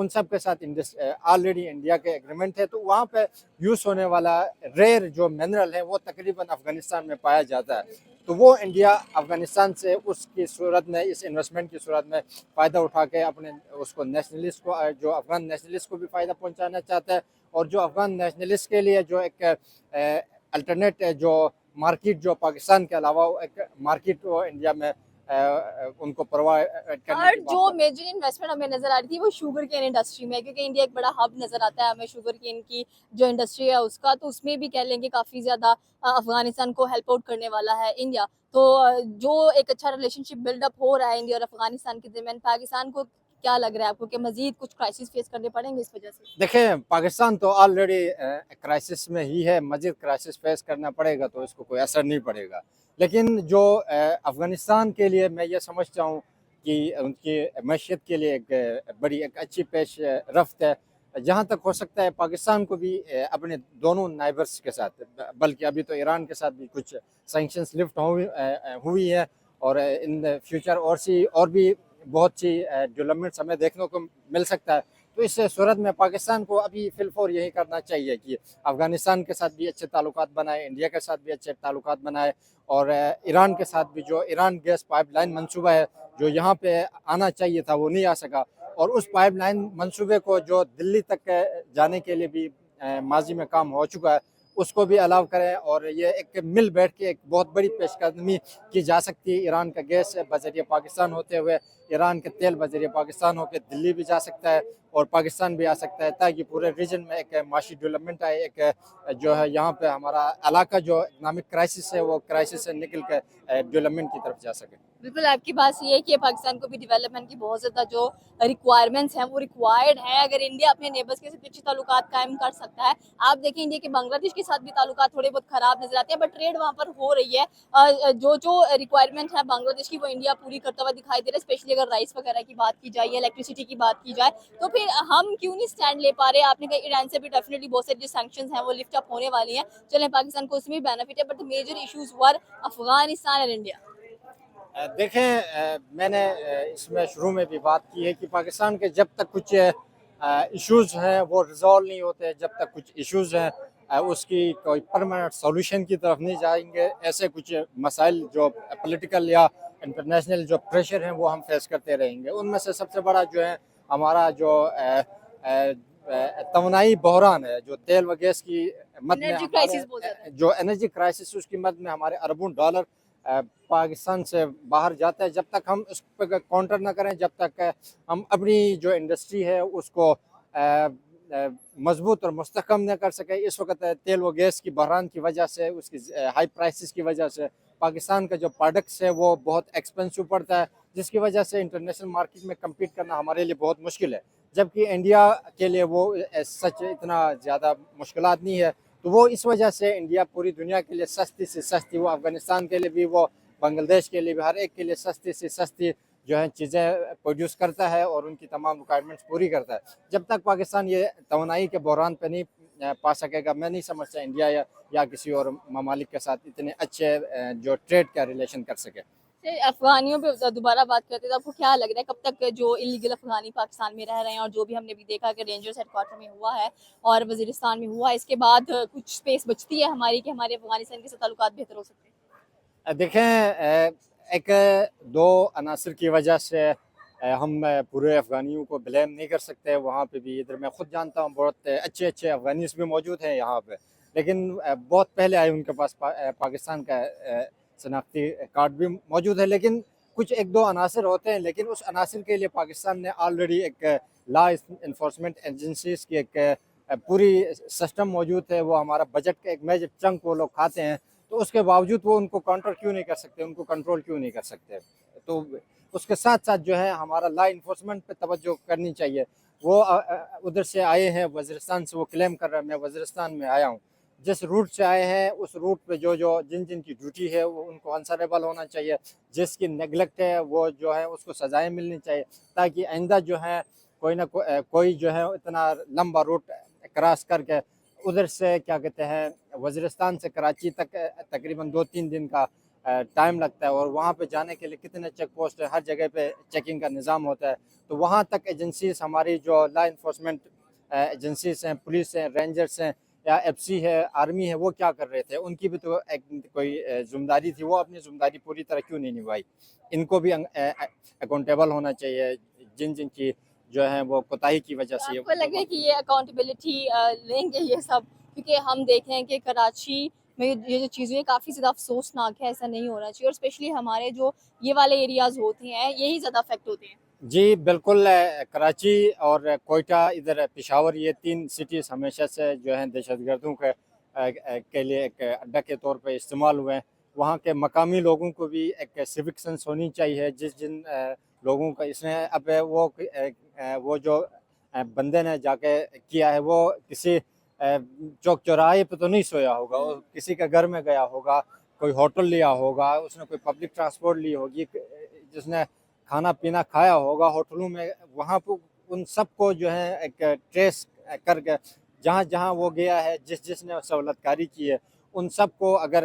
ان سب کے ساتھ already India کے ایگریمنٹ ہے، تو وہاں پہ یوز ہونے والا ریئر جو منرل ہے وہ تقریباً افغانستان میں پایا جاتا ہے، تو وہ انڈیا افغانستان سے اس کی صورت میں، اس انویسٹمنٹ کی صورت میں فائدہ اٹھا کے اپنے اس کو نیشنلسٹ کو، جو افغان نیشنلسٹ کو بھی فائدہ پہنچانا چاہتا ہے، اور جو افغان نیشنلسٹ کے لیے جو ایک الٹرنیٹ جو مارکیٹ جو پاکستان کے علاوہ ایک مارکیٹ وہ انڈیا میں ان کو پرووائڈ کرنے اور کی جو بات ہے۔ میجر انویسٹمنٹ ہمیں نظر آ رہی تھی وہ شوگر کین انڈسٹری میں، کیونکہ انڈیا ایک بڑا ہب نظر آتا ہے ہمیں شوگر کین کی جو انڈسٹری ہے اس کا، تو اس میں بھی کہہ لیں گے کافی زیادہ افغانستان کو ہیلپ آؤٹ کرنے والا ہے انڈیا، تو جو ایک اچھا ریلیشن شپ بلڈ اپ ہو رہا ہے انڈیا اور افغانستان کے درمیان، پاکستان کو کیا لگ رہا ہے آپ کو کہ مزید کچھ کرائسس فیس کرنے پڑیں گے اس وجہ سے؟ دیکھیں پاکستان تو آلریڈی کرائسس میں ہی ہے، مزید کرائسس فیس کرنا پڑے گا تو اس کو کوئی اثر نہیں پڑے گا، لیکن جو افغانستان کے لیے میں یہ سمجھتا ہوں کہ ان کی معیشت کے لیے ایک بڑی ایک اچھی پیش رفت ہے، جہاں تک ہو سکتا ہے پاکستان کو بھی اپنے دونوں نائبرس کے ساتھ، بلکہ ابھی تو ایران کے ساتھ بھی کچھ سینکشنز لفٹ ہوئی ہے، اور ان فیوچر اور بھی بہت سی ڈیولپمنٹس ہمیں دیکھنے کو مل سکتا ہے، تو اس صورت میں پاکستان کو ابھی فی الفور یہی کرنا چاہیے کہ افغانستان کے ساتھ بھی اچھے تعلقات بنائے، انڈیا کے ساتھ بھی اچھے تعلقات بنائے، اور ایران کے ساتھ بھی جو ایران گیس پائپ لائن منصوبہ ہے جو یہاں پہ آنا چاہیے تھا وہ نہیں آ سکا، اور اس پائپ لائن منصوبے کو جو دلی تک جانے کے لیے بھی ماضی میں کام ہو چکا ہے اس کو بھی الاؤ کریں، اور یہ ایک مل بیٹھ کے ایک بہت بڑی پیش قدمی کی جا سکتی ہے، ایران کا گیس بذریعہ پاکستان ہوتے ہوئے، ایران کے تیل بذریعہ پاکستان ہو کے دلی بھی جا سکتا ہے اور پاکستان بھی آ سکتا ہے، تاکہ پورے ریجن میں ایک معاشی ڈیولپمنٹ آئے، ایک جو ہے یہاں پہ ہمارا علاقہ جو اکنامک کرائسس ہے وہ کرائسس سے نکل کے ڈیولپمنٹ کی طرف جا سکے۔ بالکل آپ کی بات یہ ہے کہ پاکستان کو بھی ڈیولپمنٹ کی بہت زیادہ جو ریکوائرمنٹس ہیں وہ ریکوائرڈ ہیں، اگر انڈیا اپنے نیبرز کے ساتھ اچھے تعلقات قائم کر سکتا ہے۔ آپ دیکھیں انڈیا کے بنگلہ دیش کے ساتھ بھی تعلقات تھوڑے بہت خراب نظر آتے ہیں، بٹ ٹریڈ وہاں پر ہو رہی ہے، جو ریکوائرمنٹ ہے بنگلہ دیش کی وہ انڈیا پوری کرتا ہوا دکھائی دے رہا ہے، اسپیشلی اگر رائس وغیرہ کی بات کی جائے یا الیکٹریسٹی کی بات کی جائے، تو پھر ہم کیوں نہیں سٹینڈ لے پا رہے؟ آپ نے کہا ایران سے بھی ڈیفینیٹلی بہت سارے جو سینکشنز ہیں وہ لفٹ اپ ہونے والی ہیں، چلیں پاکستان کو اس میں بھی بینیفٹ ہے، بٹ میجر ایشوز ور افغانستان اور انڈیا۔ دیکھیں میں نے اس میں شروع میں بھی بات کی ہے کہ پاکستان کے جب تک کچھ ایشوز ہیں وہ ریزالو نہیں ہوتے، جب تک کچھ ایشوز ہیں اس کی کوئی پرماننٹ سولوشن کی طرف نہیں جائیں گے، ایسے کچھ مسائل جو پولیٹیکل یا انٹرنیشنل جو پریشر ہیں وہ ہم فیس کرتے رہیں گے، ان میں سے سب سے بڑا جو ہے ہمارا جو توانائی بحران ہے، جو تیل و گیس کی مد میں انرجی کرائسس بہت زیادہ ہے۔ جو انرجی کرائسس اس کی مد میں ہمارے اربوں ڈالر پاکستان سے باہر جاتا ہے، جب تک ہم اس پہ کاؤنٹر نہ کریں، جب تک ہم اپنی جو انڈسٹری ہے اس کو مضبوط اور مستحکم نہ کر سکے، اس وقت تیل و گیس کی بحران کی وجہ سے، اس کی ہائی پرائسز کی وجہ سے پاکستان کا جو پروڈکٹس ہے وہ بہت ایکسپینسو پڑتا ہے، جس کی وجہ سے انٹرنیشنل مارکیٹ میں کمپیٹ کرنا ہمارے لیے بہت مشکل ہے، جبکہ انڈیا کے لیے وہ سچ اتنا زیادہ مشکلات نہیں ہے، تو وہ اس وجہ سے انڈیا پوری دنیا کے لیے سستی سے سستی، وہ افغانستان کے لیے بھی، وہ بنگلہ دیش کے لیے بھی، ہر ایک کے لیے سستی سے سستی جو ہے چیزیں پروڈیوس کرتا ہے اور ان کی تمام ریکوائرمنٹس پوری کرتا ہے۔ جب تک پاکستان یہ توانائی کے بحران پہ نہیں پا سکے گا، میں نہیں سمجھتا انڈیا یا کسی اور ممالک کے ساتھ اتنے اچھے جو ٹریڈ کا ریلیشن کر سکے۔ افغانیوں پہ دوبارہ بات کرتے ہیں تو آپ کو کیا لگ رہا ہے کب تک جو انلیگل افغانی پاکستان میں رہ رہے ہیں، اور جو بھی ہم نے بھی دیکھا کہ رینجرز ہیڈ کوارٹر میں ہوا ہے اور وزیرستان میں ہوا ہے، اس کے بعد کچھ سپیس بچتی ہے ہماری کہ ہمارے افغانستان کے ساتھ تعلقات بہتر ہو سکتے ہیں؟ دیکھیں ایک دو عناصر کی وجہ سے ہم پورے افغانیوں کو بلیم نہیں کر سکتے، وہاں پہ بھی ادھر میں خود جانتا ہوں بہت اچھے افغانیز بھی موجود ہیں یہاں پہ، لیکن بہت پہلے آئے ان کے پاس پاکستان کا شناختی کارڈ بھی موجود ہے، لیکن کچھ ایک دو عناصر ہوتے ہیں، لیکن اس عناصر کے لیے پاکستان نے آلریڈی ایک لا انفورسمنٹ ایجنسیز کی ایک پوری سسٹم موجود ہے، وہ ہمارا بجٹ کا ایک میجر چنک وہ لوگ کھاتے ہیں، تو اس کے باوجود وہ ان کو کاؤنٹر کیوں نہیں کر سکتے، ان کو کنٹرول کیوں نہیں کر سکتے؟ تو اس کے ساتھ ساتھ جو ہے ہمارا لا انفورسمنٹ پہ توجہ کرنی چاہیے، وہ ادھر سے آئے ہیں وزیرستان سے، وہ کلیم کر رہے ہیں میں وزیرستان میں آیا ہوں، جس روٹ سے آئے ہیں اس روٹ پہ جن کی ڈیوٹی ہے وہ ان کو آنسریبل ہونا چاہیے، جس کی نیگلیکٹ ہے وہ جو ہے اس کو سزائیں ملنی چاہیے، تاکہ آئندہ جو ہے کوئی نہ کوئی جو ہے اتنا لمبا روٹ کراس کر کے ادھر سے کیا کہتے ہیں وزیرستان سے کراچی تک تقریباً 2-3 دن کا ٹائم لگتا ہے, اور وہاں پہ جانے کے لیے کتنے چیک پوسٹ ہے, ہر جگہ پہ چیکنگ کا نظام ہوتا ہے. تو وہاں تک ایجنسیز ہماری جو لا انفورسمنٹ ایجنسیز ہیں, پولیس ہیں, رینجرس ہیں, یا ایف سی ہے, آرمی ہے, وہ کیا کر رہے تھے؟ ان کی بھی تو ایک کوئی ذمہ داری تھی, وہ اپنی ذمہ داری پوری طرح کیوں نہیں نبھائی؟ ان کو بھی اکاؤنٹیبل ہونا چاہیے جن جن کی جو ہے وہ کوتاہی کی وجہ سے. آپ کو لگ رہا ہے کہ یہ اکاؤنٹیبلٹی لیں گے یہ سب؟ کیونکہ ہم دیکھ رہے ہیں کہ کراچی میں یہ جو چیزیں ہیں کافی زیادہ افسوسناک ہے, ایسا نہیں ہونا چاہیے, اور اسپیشلی ہمارے جو یہ والے ایریاز ہوتے ہیں یہی زیادہ افیکٹ ہوتے ہیں. جی بالکل, کراچی اور کوئٹہ, ادھر پشاور, یہ تین سٹیز ہمیشہ سے جو ہیں دہشت گردوں کے لیے ایک اڈا کے طور پہ استعمال ہوئے ہیں. وہاں کے مقامی لوگوں کو بھی ایک سیوک سینس ہونی چاہیے. جن لوگوں کا اس نے اب وہ جو بندے نے جا کے کیا ہے, وہ کسی چوک چوراہے پہ تو نہیں سویا ہوگا, وہ کسی کے گھر میں گیا ہوگا, کوئی ہوٹل لیا ہوگا, اس نے کوئی پبلک ٹرانسپورٹ لی ہوگی, جس نے کھانا پینا کھایا ہوگا ہوٹلوں میں. وہاں پہ ان سب کو جو ہے ایک ٹریس کر کے جہاں جہاں وہ گیا ہے, جس نے سہولت کاری کی ہے, ان سب کو اگر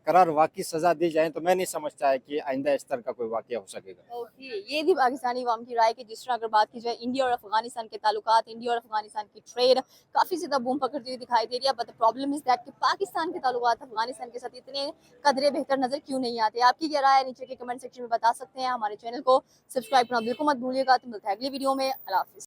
قرار واقعی سزا دی جائے تو میں نہیں سمجھتا ہے کہ آئندہ اس طرح کا کوئی واقعہ ہو سکے گا. اوکے, یہ تھی پاکستانی عوام کی رائے کہ جس طرح اگر بات کی جائے انڈیا اور افغانستان کے تعلقات, انڈیا اور افغانستان کی ٹریڈ کافی زیادہ بوم پکڑتی ہوئی دکھائی دے رہی ہے, but the problem is that کہ پاکستان کے تعلقات افغانستان کے ساتھ اتنے قدرے بہتر نظر کیوں نہیں آتے؟ آپ کی کیا رائے ہے نیچے کے کمنٹ سیکشن میں بتا سکتے ہیں. ہمارے چینل کو سبسکرائب کرنا بالکل مت بھولیے گا. تو ملتا ہے اگلی ویڈیو میں. اللہ حافظ.